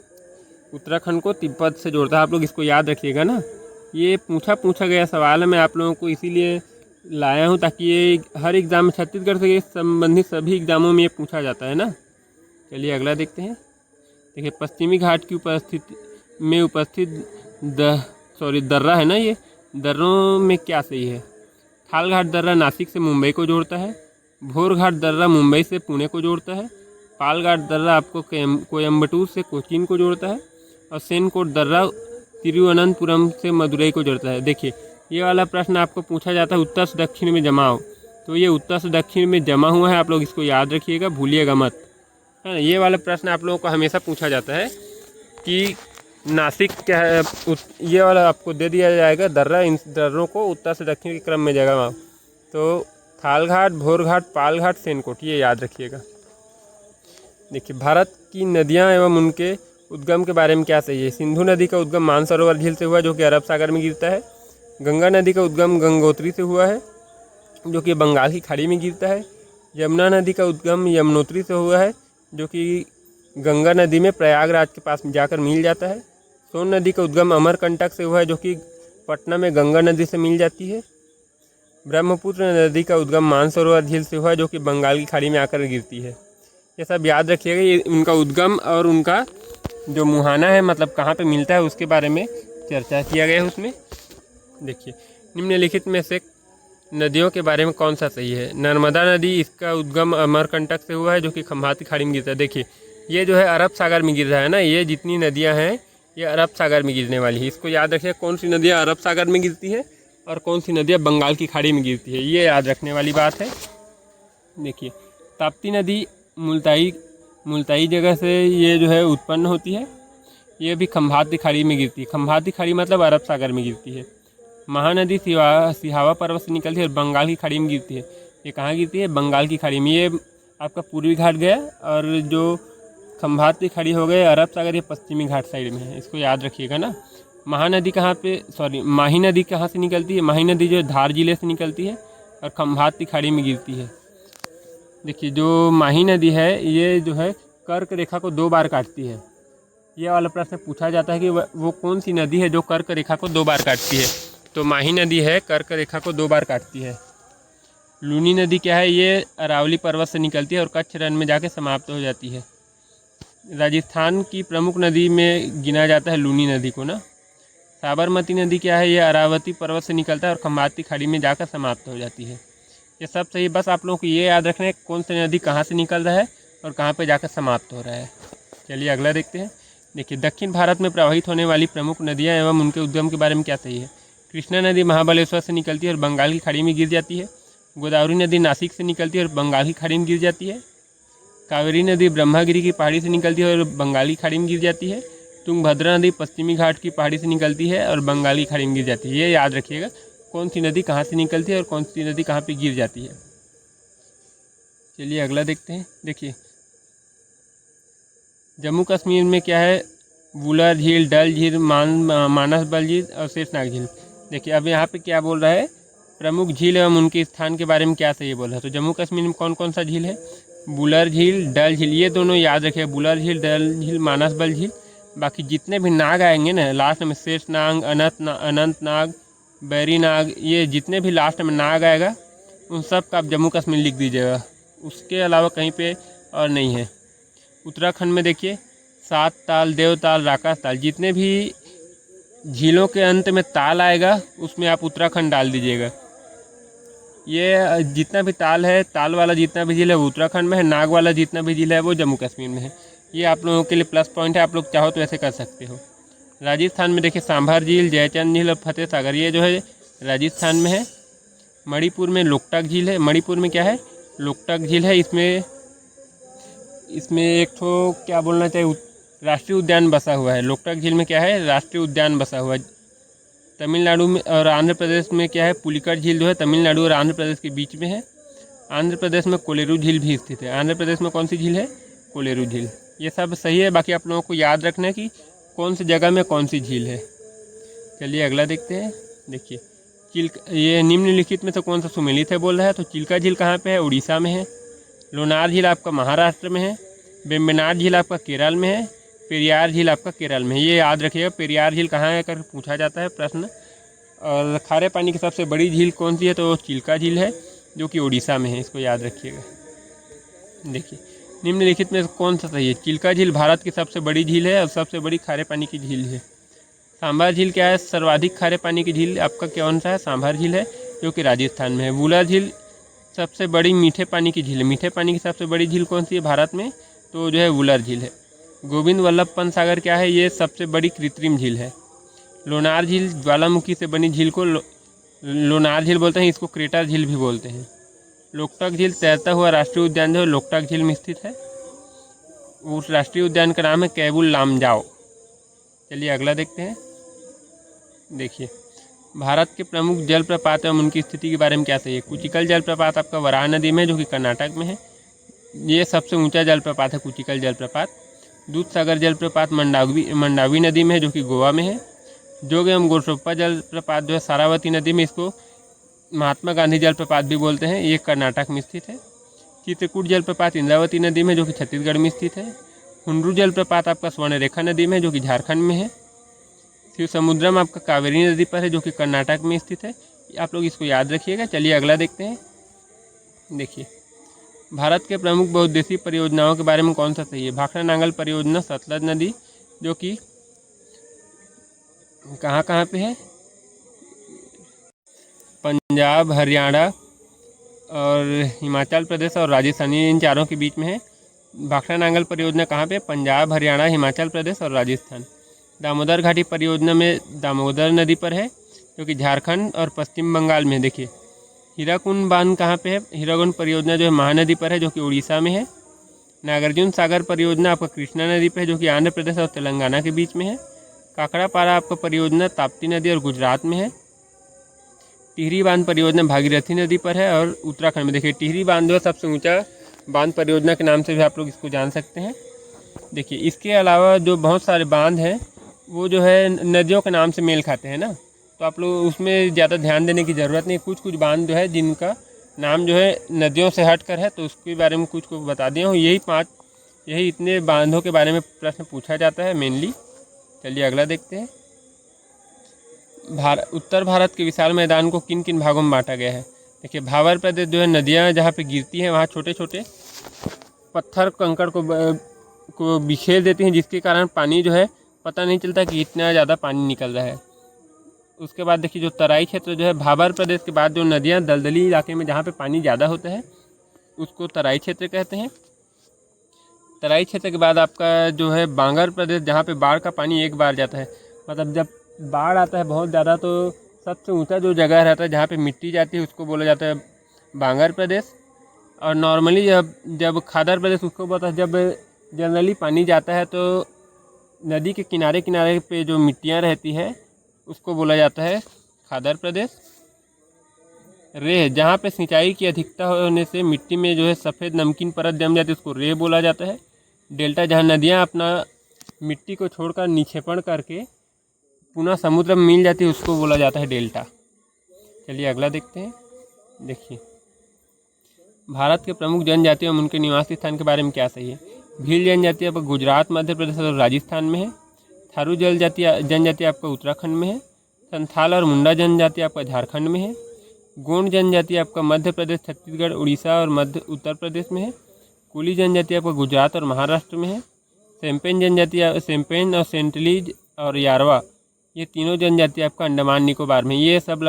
A: उत्तराखंड को तिब्बत से जोड़ता है, आप लोग इसको याद रखिएगा ना। ये पूछा गया सवाल है, मैं आप लोगों को इसीलिए लाया हूँ ताकि ये हर एग्ज़ाम में छत्तीसगढ़ से संबंधित सभी एग्ज़ामों में ये पूछा जाता है ना। चलिए अगला देखते हैं। देखिए पश्चिमी घाट की उपस्थित दर्रा है ना, ये दर्रों में क्या सही है। थाल घाट दर्रा नासिक से मुंबई को जोड़ता है। भोर घाट दर्रा मुंबई से पुणे को जोड़ता है। पाल घाट दर्रा आपको कोयम्बटूर से कोचीन को जोड़ता है। और सेनकोट दर्रा तिरुवनंतपुरम से मदुरई को जोड़ता है। देखिए ये वाला प्रश्न आपको पूछा जाता है उत्तर से दक्षिण में जमा हो, तो ये उत्तर से दक्षिण में जमा हुआ है, आप लोग इसको याद रखिएगा, भूलिएगा मत, है ना। ये वाला प्रश्न आप लोगों को हमेशा पूछा जाता है कि नासिक क्या है, ये वाला आपको दे दिया जाएगा दर्रा, इन दर्रों को उत्तर से दक्षिण के क्रम में जगह। तो थाल घाट, भोर घाट, पाल घाट, सेनकोट, ये याद रखिएगा। देखिए भारत की नदियाँ एवं उनके उद्गम के बारे में क्या सही है। सिंधु नदी का उद्गम मानसरोवर झील से हुआ जो कि अरब सागर में गिरता है। गंगा नदी का उद्गम गंगोत्री से हुआ है जो कि बंगाल की खाड़ी में गिरता है। यमुना नदी का उद्गम यमुनोत्री से हुआ है जो कि गंगा नदी में प्रयागराज के पास जाकर मिल जाता है। सोन नदी का उद्गम अमरकंटक से हुआ है जो कि पटना में गंगा नदी से मिल जाती है। ब्रह्मपुत्र नदी का उद्गम मानसरोवर झील से हुआ है जो कि बंगाल की खाड़ी में आकर गिरती है। ये सब याद रखिएगा, ये उनका उद्गम और उनका जो मुहाना है, मतलब कहाँ पे मिलता है, उसके बारे में चर्चा किया गया है उसमें। देखिए निम्नलिखित में से नदियों के बारे में कौन सा सही है। नर्मदा नदी, इसका उद्गम अमरकंटक से हुआ है जो कि खम्भाती खाड़ी में गिरता है। देखिए ये जो है अरब सागर में गिर रहा है ना, ये जितनी नदियाँ हैं ये अरब सागर में गिरने वाली है। इसको याद रखिए, कौन सी नदियाँ अरब सागर में गिरती है और कौन सी नदियाँ बंगाल की खाड़ी में गिरती है, ये याद रखने वाली बात है। देखिए ताप्ती नदी मुल्ताई जगह से ये जो है उत्पन्न होती है, ये भी खम्भाती खाड़ी में गिरती है। खम्भाती खाड़ी मतलब अरब सागर में गिरती है। महानदी सिहावा पर्वत से निकलती है और बंगाल की खाड़ी में गिरती है। ये कहाँ गिरती है, बंगाल की खाड़ी में। ये आपका पूर्वी घाट गया और जो खम्भाती खाड़ी हो गए अरब सागर, ये पश्चिमी घाट साइड में है, इसको याद रखिएगा ना। माही नदी कहाँ से निकलती है। माही नदी जो धार जिले से निकलती है और खम्भाती खाड़ी में गिरती है। देखिए जो माही नदी है ये जो है कर्क रेखा को 2 बार काटती है। ये वाला प्रश्न पूछा जाता है कि वो कौन सी नदी है जो कर्क रेखा को 2 बार काटती है, तो माही नदी है, कर्क रेखा को 2 बार काटती है। लूनी नदी क्या है, ये अरावली पर्वत से निकलती है और कच्छ रण में जाके समाप्त हो जाती है। राजस्थान की प्रमुख नदी में गिना जाता है लूनी नदी को ना। साबरमती नदी क्या है, ये अरावती पर्वत से निकलता है और खम्भाती खाड़ी में जाकर समाप्त हो जाती है। ये सब सही, बस आप लोगों को ये याद रखना है कौन सी नदी कहाँ से निकल रहा है और कहाँ पे जाकर समाप्त हो रहा है। चलिए अगला देखते हैं। देखिए दक्षिण भारत में प्रवाहित होने वाली प्रमुख नदियाँ एवं उनके उद्गम के बारे में क्या सही है। कृष्णा नदी महाबलेश्वर से निकलती है और बंगाल की खाड़ी में गिर जाती है। गोदावरी नदी नासिक से निकलती है और बंगाल की खाड़ी में गिर जाती है। कावेरी नदी ब्रह्मागिरी की पहाड़ी से निकलती है और बंगाली खाड़ी में गिर जाती है। तुंगभद्रा नदी पश्चिमी घाट की पहाड़ी से निकलती है और बंगाली खाड़ी में गिर जाती है। ये याद रखिएगा कौन सी नदी कहाँ से निकलती है और कौन सी नदी कहाँ पे गिर जाती है। चलिए अगला देखते हैं। देखिए जम्मू कश्मीर में क्या है, वुलर झील, डल झील, मानस बल झील और शेषनाग झील। देखिए अब यहाँ पे क्या बोल रहा है, प्रमुख झील एवं उनके स्थान के बारे में क्या सही बोल रहा है। तो जम्मू कश्मीर में कौन कौन सा झील है, बुलर झील, डल झील, ये दोनों याद रखिए, बुलर झील, डल झील, मानस बल झील। बाकी जितने भी नाग आएंगे ना लास्ट में, शेषनाग, अनंतनाग, बैरी नाग, ये जितने भी लास्ट में नाग आएगा उन सब का आप जम्मू कश्मीर लिख दीजिएगा, उसके अलावा कहीं पे और नहीं है। उत्तराखंड में देखिए 7 ताल, देवताल, राकास ताल, जितने भी झीलों के अंत में ताल आएगा उसमें आप उत्तराखंड डाल दीजिएगा। ये जितना भी ताल है, ताल वाला जितना भी झील है वो उत्तराखंड में है, नाग वाला जितना भी झील है वो जम्मू कश्मीर में है। ये आप लोगों के लिए प्लस पॉइंट है, आप लोग चाहो तो ऐसे कर सकते हो। राजस्थान में देखिए सांभर झील, जयचंद झील और फतेह सागर, ये जो है राजस्थान में है। मणिपुर में लोकटक झील है। मणिपुर में क्या है, लोकटक झील है। इसमें एक तो क्या बोलना चाहिए, राष्ट्रीय उद्यान बसा हुआ है। लोकटक झील में क्या है, राष्ट्रीय उद्यान बसा हुआ है। तमिलनाडु में और आंध्र प्रदेश में क्या है, पुलिकट झील जो है तमिलनाडु और आंध्र प्रदेश के बीच में है। आंध्र प्रदेश में कोलेरू झील भी स्थित है। आंध्र प्रदेश में कौन सी झील है? कोलेरू झील। ये सब सही है, बाकी आप लोगों को याद रखना है कि कौन सी जगह में कौन सी झील है। चलिए अगला देखते हैं। देखिए ये निम्नलिखित में से कौन सा सुमेलित है बोल रहा है, तो चिल्का झील कहाँ पे है? उड़ीसा में है। लोनार झील आपका महाराष्ट्र में है। वेम्बनाड झील आपका केरल में है। पेरियार झील आपका केरल में है। ये याद रखिएगा, पेरियार झील कहाँ है कर पूछा जाता है प्रश्न। और खारे पानी की सबसे बड़ी झील कौन सी है, तो चिल्का झील है जो कि उड़ीसा में है, इसको याद रखिएगा। देखिए निम्नलिखित में कौन सा सही है? चिल्का झील भारत की सबसे बड़ी झील है और सबसे बड़ी खारे पानी की झील है। सांभर झील क्या है? सर्वाधिक खारे पानी की झील आपका कौन सा है? सांभर झील है जो कि राजस्थान में है। वुलर झील सबसे बड़ी मीठे पानी की झील है। मीठे पानी की सबसे बड़ी झील कौन सी है भारत में? तो जो है वुलर झील है। गोविंद वल्लभ पंत सागर क्या है? ये सबसे बड़ी कृत्रिम झील है। लोनार झील ज्वालामुखी से बनी झील को लोनार झील बोलते हैं, इसको क्रेटर झील भी बोलते हैं। लोकटक झील तैरता हुआ राष्ट्रीय उद्यान जो लोकटक झील में स्थित है, उस राष्ट्रीय उद्यान का नाम है कैबुल लामजाओ। चलिए अगला देखते हैं। देखिए भारत के प्रमुख जलप्रपात एवं उनकी स्थिति के बारे में क्या सही है? कुचिकल जलप्रपात आपका वराह नदी में है जो कि कर्नाटक में है। ये सबसे ऊंचा जलप्रपात है कुचिकल जलप्रपात। दूधसागर जलप्रपात मंडावी नदी में है जो कि गोवा में है। जोग एवं गोरसोप्पा जलप्रपात जो है सारावती नदी में, इसको महात्मा गांधी जलप्रपात भी बोलते हैं, ये कर्नाटक में स्थित है। चित्रकूट जलप्रपात इंद्रावती नदी में जो कि छत्तीसगढ़ में स्थित है। हुंड्रू जलप्रपात आपका स्वर्णरेखा नदी में जो कि झारखंड में है। शिव समुद्रम आपका कावेरी नदी पर है जो कि कर्नाटक में स्थित है। आप लोग इसको याद रखिएगा। चलिए अगला देखते हैं। देखिए भारत के प्रमुख बहुउद्देशीय परियोजनाओं के बारे में कौन सा सही है? भाखड़ा नांगल परियोजना सतलज नदी जो कि कहाँ पे है? पंजाब, हरियाणा और हिमाचल प्रदेश और राजस्थान, इन चारों के बीच में है। भाखड़ा नांगल परियोजना कहाँ पे? पंजाब, हरियाणा, हिमाचल प्रदेश और राजस्थान। दामोदर घाटी परियोजना में दामोदर नदी पर है जो कि झारखंड और पश्चिम बंगाल में। देखिए हीराकुंड बांध कहाँ पे है? हीराकुंड परियोजना जो है महानदी पर है जो कि उड़ीसा में है। नागार्जुन सागर परियोजना आपका कृष्णा नदी पर है जो कि आंध्र प्रदेश और तेलंगाना के बीच में है। काकड़ापारा आपका परियोजना ताप्ती नदी और गुजरात में है। टिहरी बांध परियोजना भागीरथी नदी पर है और उत्तराखंड में। देखिए टिहरी बांध जो है सबसे ऊंचा बांध परियोजना के नाम से भी आप लोग इसको जान सकते हैं। देखिए इसके अलावा जो बहुत सारे बांध हैं वो जो है नदियों के नाम से मेल खाते हैं ना, तो आप लोग उसमें ज़्यादा ध्यान देने की ज़रूरत नहीं। कुछ कुछ बांध जो है जिनका नाम जो है नदियों से हट कर है, तो उसके बारे में कुछ को बता दिया हूँ। यही इतने बांधों के बारे में प्रश्न पूछा जाता है मेनली। चलिए अगला देखते हैं। उत्तर भारत के विशाल मैदान को किन किन भागों में बांटा गया है? देखिए भावर प्रदेश जो है नदियाँ जहाँ पे गिरती हैं वहाँ छोटे छोटे पत्थर कंकड़ को बिखेर देती हैं, जिसके कारण पानी जो है पता नहीं चलता कि इतना ज़्यादा पानी निकल रहा है। उसके बाद देखिए जो तराई क्षेत्र जो है भावर प्रदेश के बाद जो नदियाँ दलदली इलाके में जहाँ पे पानी ज़्यादा होता है उसको तराई क्षेत्र कहते हैं। तराई क्षेत्र के बाद आपका जो है बांगर प्रदेश, जहाँ पे बाढ़ का पानी एक बार जाता है, मतलब जब बाढ़ आता है बहुत ज़्यादा तो सबसे ऊंचा जो जगह रहता है जहाँ पे मिट्टी जाती है उसको बोला जाता है बांगर प्रदेश। और नॉर्मली जब खादर प्रदेश उसको बोलता है, जब जनरली पानी जाता है तो नदी के किनारे किनारे पे जो मिट्टियाँ रहती है उसको बोला जाता है खादर प्रदेश। रेह, जहाँ पे सिंचाई की अधिकता होने से मिट्टी में जो है सफ़ेद नमकीन परत जम जाती है उसको रेह बोला जाता है। डेल्टा, जहाँ नदियाँ अपना मिट्टी को छोड़कर निक्षेपण करके पुनः समुद्र में मिल जाती है उसको बोला जाता है डेल्टा। चलिए अगला देखते हैं। देखिए भारत के प्रमुख जनजातियों एवं उनके निवास स्थान के बारे में क्या सही है? भील जनजाति आपका गुजरात, मध्य प्रदेश और राजस्थान में है। थारू जनजाति आपका उत्तराखंड में है। संथाल और मुंडा जनजाति आपका झारखंड में है। गोंड जनजाति आपका मध्य प्रदेश, छत्तीसगढ़, उड़ीसा और मध्य उत्तर प्रदेश में है। कुली जनजाति आपका गुजरात और महाराष्ट्र में है। सेम्पेन जनजाति, सेम्पेन और सेंटलीज और यारवा, ये तीनों जनजाति आपका अंडमान निकोबार में। ये सब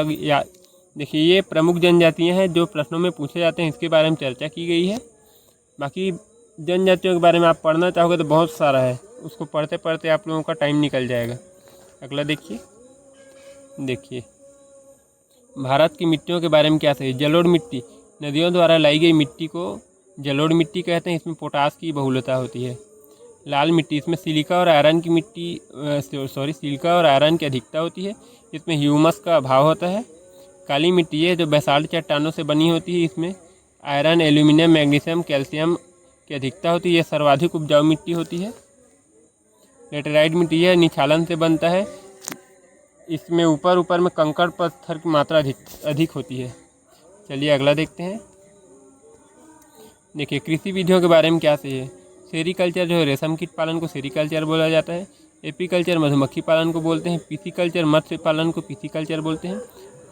A: देखिए ये प्रमुख जनजातियाँ हैं जो प्रश्नों में पूछे जाते हैं, इसके बारे में चर्चा की गई है। बाकी जनजातियों के बारे में आप पढ़ना चाहोगे तो बहुत सारा है, उसको पढ़ते पढ़ते आप लोगों का टाइम निकल जाएगा। अगला देखिए भारत की मिट्टियों के बारे में क्या सही है? जलोढ़ मिट्टी, नदियों द्वारा लाई गई मिट्टी को जलोढ़ मिट्टी कहते हैं। इसमें पोटास की बहुलता होती है। लाल मिट्टी, इसमें सिलिका और आयरन की अधिकता होती है। इसमें ह्यूमस का अभाव होता है। काली मिट्टी है जो बेसाल्ट चट्टानों से बनी होती है, इसमें आयरन, एल्यूमिनियम, मैग्नीशियम, कैल्शियम की अधिकता होती है। यह सर्वाधिक उपजाऊ मिट्टी होती है। लेटेराइट मिट्टी है, निछालन से बनता है। इसमें ऊपर में कंकड़ पत्थर की मात्रा अधिक होती है। चलिए अगला देखते हैं। देखिए कृषि विधियों के बारे में क्या सही है। सेरीकल्चर जो है रेशम कीट पालन को सेरीकल्चर बोला जाता है। एपीकल्चर मधुमक्खी पालन को बोलते हैं। पिसीकल्चर मत्स्य पालन को पिसीकल्चर बोलते हैं।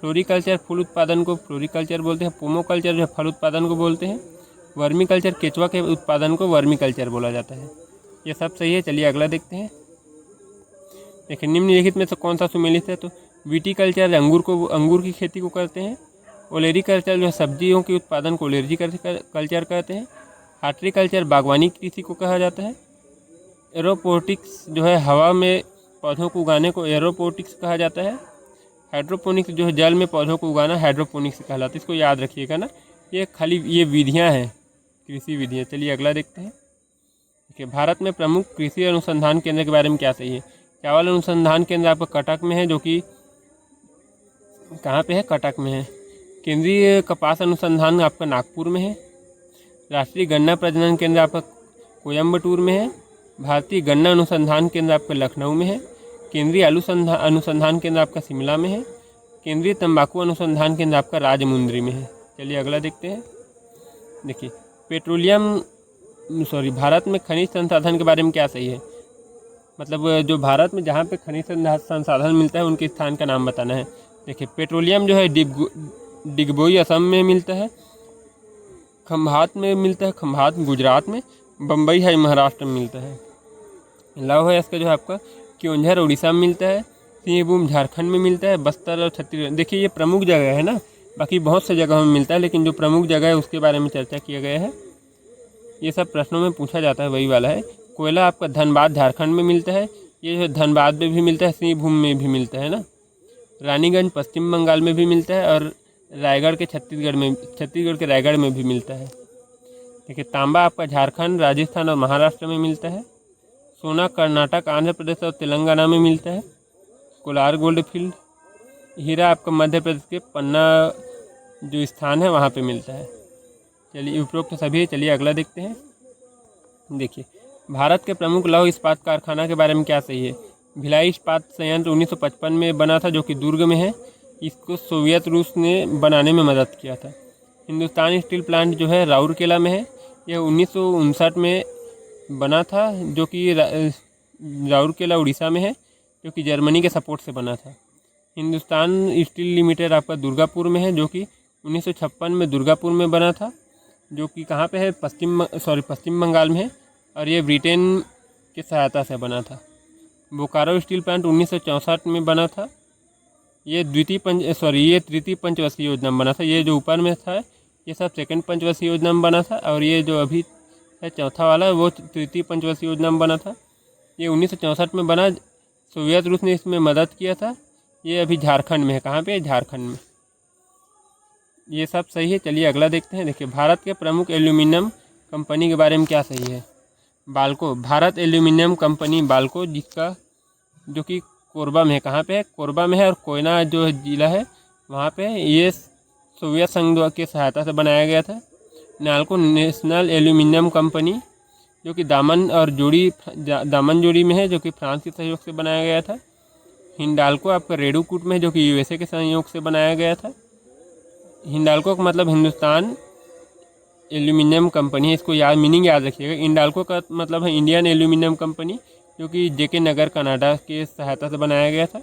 A: फ्लोरिकल्चर फूल उत्पादन को फ्लोरिकल्चर बोलते हैं। पोमोकल्चर जो है फल उत्पादन को बोलते हैं। वर्मीकल्चर केचुआ के उत्पादन को वर्मीकल्चर बोला जाता है। ये सब सही है। चलिए अगला देखते हैं। देखिए निम्नलिखित में से कौन सा सुमेलित है। तो विटीकल्चर अंगूर की खेती को करते हैं। ओलेरीकल्चर जो है सब्जियों के उत्पादन को ओलेरी कल्चर कहते हैं। हार्टिकल्चर बागवानी कृषि को कहा जाता है। एरोपोनिक्स जो है हवा में पौधों को उगाने को एरोपोनिक्स कहा जाता है। हाइड्रोपोनिक्स जो है जल में पौधों को उगाना हाइड्रोपोनिक्स कहलाता है। इसको याद रखिएगा ना, ये खाली ये विधियाँ हैं, कृषि विधियाँ। चलिए अगला देखते हैं। देखिए भारत में प्रमुख कृषि अनुसंधान केंद्र के बारे में क्या सही है। चावल अनुसंधान केंद्र आपका कटक में है, जो कि कहाँ पे है, कटक में है। केंद्रीय कपास अनुसंधान आपका नागपुर में है। राष्ट्रीय गन्ना प्रजनन केंद्र आपका कोयम्बटूर में है। भारतीय गन्ना अनुसंधान केंद्र आपका लखनऊ में है। केंद्रीय आलू अनुसंधान केंद्र आपका शिमला में है। केंद्रीय तंबाकू अनुसंधान केंद्र आपका राजमुंद्री में है। चलिए अगला देखते हैं। देखिए भारत में खनिज संसाधन के बारे में क्या सही है। मतलब जो भारत में जहाँ पे खनिज संसाधन मिलता है उनके स्थान का नाम बताना है। देखिए पेट्रोलियम जो है डिगबोई असम में मिलता है। खंभात में मिलता है, खंभात गुजरात में। बम्बई है महाराष्ट्र में मिलता है। लौह है इसका जो है आपका क्योंझर उड़ीसा में मिलता है। सिंहभूम झारखंड में मिलता है। बस्तर और छत्तीसगढ़। देखिए ये प्रमुख जगह है ना, बाकी बहुत से जगहों में मिलता है, लेकिन जो प्रमुख जगह है उसके बारे में चर्चा किया गया है। ये सब प्रश्नों में पूछा जाता है, वही वाला है। कोयला आपका धनबाद झारखंड में मिलता है। ये जो धनबाद में भी मिलता है, सिंहभूम में भी मिलता है ना। रानीगंज पश्चिम बंगाल में भी मिलता है और रायगढ़ के छत्तीसगढ़ के रायगढ़ में भी मिलता है। देखिए तांबा आपका झारखंड, राजस्थान और महाराष्ट्र में मिलता है। सोना कर्नाटक, आंध्र प्रदेश और तेलंगाना में मिलता है। Kolar gold field. हीरा आपका मध्य प्रदेश के पन्ना जो स्थान है वहाँ पे मिलता है। चलिए उपरोक्त सभी है। चलिए अगला देखते हैं। देखिए भारत के प्रमुख लौह इस्पात कारखाना के बारे में क्या सही है। भिलाई इस्पात संयंत्र 1955 में बना था, जो कि दुर्ग में है। इसको सोवियत रूस ने बनाने में मदद किया था। हिंदुस्तान स्टील प्लांट जो है राउरकेला में है। यह 1959 में बना था, जो कि राउरकेला उड़ीसा में है, जो कि जर्मनी के सपोर्ट से बना था। हिंदुस्तान स्टील लिमिटेड आपका दुर्गापुर में है, जो कि 1956 में दुर्गापुर में बना था, जो कि कहाँ पे है, पश्चिम बंगाल में है। और ये ब्रिटेन की सहायता से बना था। बोकारो स्टील प्लांट 1964 में बना था। ये तृतीय पंचवर्षीय योजना में बना था। ये जो ऊपर में था ये सब सेकंड पंचवर्षीय योजना में बना था, और ये जो अभी है चौथा वाला वो तृतीय पंचवर्षीय योजना में बना था। ये 1964 में बना। सोवियत रूस ने इसमें मदद किया था। ये अभी झारखंड में है। कहाँ पे, झारखंड में। ये सब सही है। चलिए अगला देखते हैं। देखिए भारत के प्रमुख एल्यूमिनियम कंपनी के बारे में क्या सही है। बाल्को, भारत एल्यूमिनियम कंपनी बाल्को, जिसका जो कि कोरबा में है। कहाँ पे है, कोरबा में है। और कोयना जो जिला है वहाँ पे है। ये सोवियत संघ की सहायता से बनाया गया था। नाल्को नेशनल एल्यूमिनियम कंपनी, जो कि दामन जोड़ी में है, जो कि फ्रांस के सहयोग से बनाया गया था। हिंडाल्को आपका रेडूकूट में है, जो कि यूएसए के सहयोग से बनाया गया था। हिंडाल्को का मतलब हिंदुस्तान एल्यूमिनियम कंपनी है। इसको मीनिंग याद रखिएगा। हिंडाल्को का मतलब है इंडियन एल्यूमिनियम कंपनी, जो कि जेके नगर कनाडा के सहायता से बनाया गया था।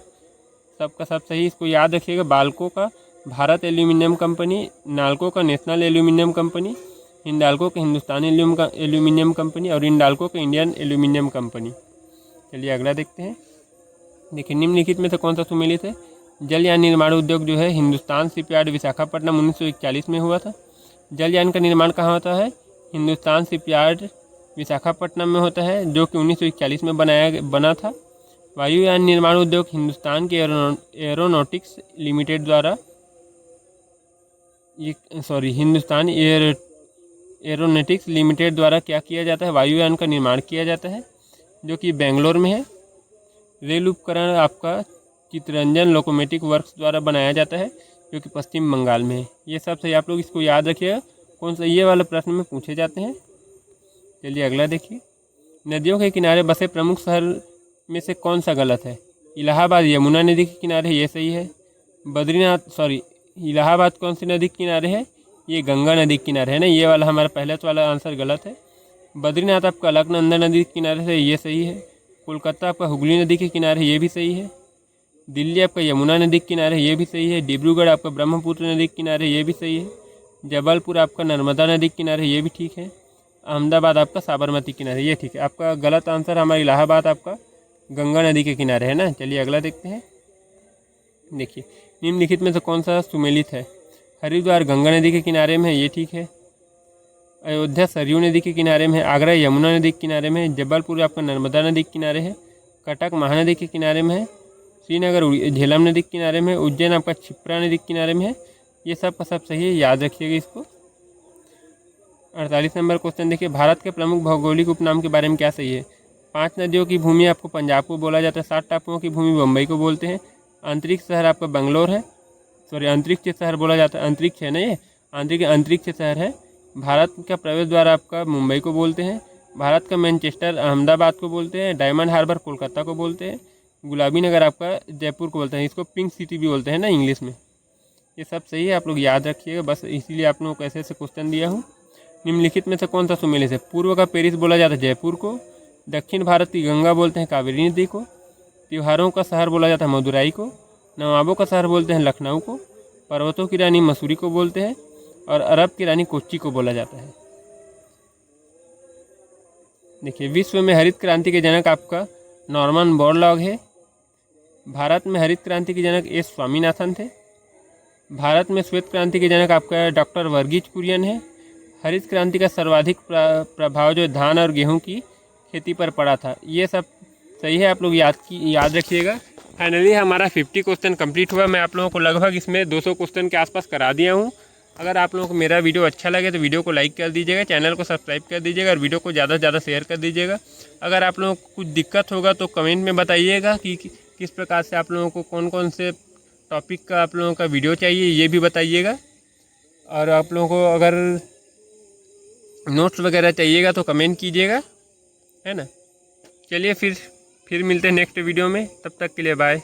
A: सबका सब सही, इसको याद रखिएगा। बाल्को का भारत एल्यूमिनियम कंपनी, नाल्को का नेशनल एल्यूमिनियम कंपनी, हिंडाल्को का हिंदुस्तानी एल्यूमिनियम कंपनी और हिंडाल्को का इंडियन एल्यूमिनियम कंपनी। चलिए अगला देखते हैं। देखिए निम्नलिखित में से कौन सा सुमेलित है। जलयान निर्माण उद्योग जो है हिंदुस्तान शिपयार्ड विशाखापट्टनम 1941 में हुआ था। जलयान का निर्माण कहाँ होता है, हिंदुस्तान शिपयार्ड विशाखापट्टनम में होता है, जो कि 1941 में बना था। वायुयान निर्माण उद्योग हिंदुस्तान के एरोनॉटिक्स लिमिटेड द्वारा हिंदुस्तान एरोनॉटिक्स लिमिटेड द्वारा क्या किया जाता है, वायुयान का निर्माण किया जाता है, जो कि बेंगलोर में है। रेल उपकरण आपका चितरंजन लोकोमोटिव वर्क्स द्वारा बनाया जाता है, जो कि पश्चिम बंगाल में है। ये सब सही, आप लोग इसको याद रखिएगा। कौन सा ये वाला प्रश्न में पूछे जाते हैं। चलिए अगला देखिए, नदियों के किनारे बसे प्रमुख शहर में से कौन सा गलत है। इलाहाबाद यमुना नदी के किनारे है, ये सही है। इलाहाबाद कौन सी नदी के किनारे है, ये गंगा नदी के किनारे है ना, ये वाला हमारा पहले वाला आंसर गलत है। बद्रीनाथ आपका अलकनंदा नदी के किनारे से, ये सही है। कोलकाता आपका हुगली नदी के किनारे है, ये भी सही है। दिल्ली आपका यमुना नदी के किनारे है, ये भी सही है। डिब्रूगढ़ आपका ब्रह्मपुत्र नदी के किनारे है, ये भी सही है। जबलपुर आपका नर्मदा नदी के किनारे है, ये भी ठीक है। अहमदाबाद आपका साबरमती किनारे, ये ठीक है। आपका गलत आंसर हमारा इलाहाबाद आपका गंगा नदी के किनारे है ना। चलिए अगला देखते हैं। देखिए, निम्नलिखित में से कौन सा सुमेलित है। हरिद्वार गंगा नदी के किनारे में है, ये ठीक है। अयोध्या सरयू नदी के किनारे में है। आगरा यमुना नदी के किनारे में है। जबलपुर आपका नर्मदा नदी के किनारे है। कटक महानदी के किनारे में है। श्रीनगर झेलम नदी के किनारे में है। उज्जैन आपका क्षिप्रा नदी के किनारे में है। ये सब का सब सही है, याद रखिएगा इसको। 48 नंबर क्वेश्चन देखिए, भारत के प्रमुख भौगोलिक उपनाम के बारे में क्या सही है। 5 नदियों की भूमि आपको पंजाब को बोला जाता है। 7 टापुओं की भूमि मुंबई को बोलते हैं। अंतरिक्ष शहर आपका बंगलोर है, अंतरिक्ष शहर बोला जाता है, अंतरिक्ष है ना ये, अंतरिक्ष शहर है। भारत का प्रवेश द्वार आपका मुंबई को बोलते हैं। भारत का मैनचेस्टर अहमदाबाद को बोलते हैं। डायमंड हार्बर कोलकाता को बोलते हैं। गुलाबी नगर आपका जयपुर को बोलते हैं। इसको पिंक सिटी भी बोलते हैं ना इंग्लिश में। ये सब सही है, आप लोग याद रखिएगा, बस इसीलिए आप लोगों को ऐसे ऐसे क्वेश्चन दिया हूँ। निम्नलिखित में से कौन सा सुमेलित है। पूर्व का पेरिस बोला जाता है जयपुर को। दक्षिण भारत की गंगा बोलते हैं कावेरी नदी को। त्योहारों का शहर बोला जाता है मदुराई को। नवाबों का शहर बोलते हैं लखनऊ को। पर्वतों की रानी मसूरी को बोलते हैं। और अरब की रानी कोच्चि को बोला जाता है। देखिए, विश्व में हरित क्रांति के जनक आपका नॉर्मन बोरलॉग है। भारत में हरित क्रांति के जनक एस स्वामीनाथन थे। भारत में श्वेत क्रांति के जनक आपका डॉक्टर वर्गीज कुरियन है। हरित क्रांति का सर्वाधिक प्रभाव जो धान और गेहूं की खेती पर पड़ा था। ये सब सही है, आप लोग याद रखिएगा। फाइनली हमारा 50 क्वेश्चन कंप्लीट हुआ। मैं आप लोगों को लगभग इसमें 200 क्वेश्चन के आसपास करा दिया हूँ। अगर आप लोगों को मेरा वीडियो अच्छा लगे तो वीडियो को लाइक कर दीजिएगा, चैनल को सब्सक्राइब कर दीजिएगा और वीडियो को ज़्यादा से ज़्यादा शेयर कर दीजिएगा। अगर आप लोगों को कुछ दिक्कत होगा तो कमेंट में बताइएगा कि किस प्रकार से आप लोगों को कौन कौन से टॉपिक का आप लोगों का वीडियो चाहिए, ये भी बताइएगा। और आप लोगों को अगर नोट्स वगैरह चाहिएगा तो कमेंट कीजिएगा, है ना। चलिए फिर मिलते हैं नेक्स्ट वीडियो में, तब तक के लिए बाय।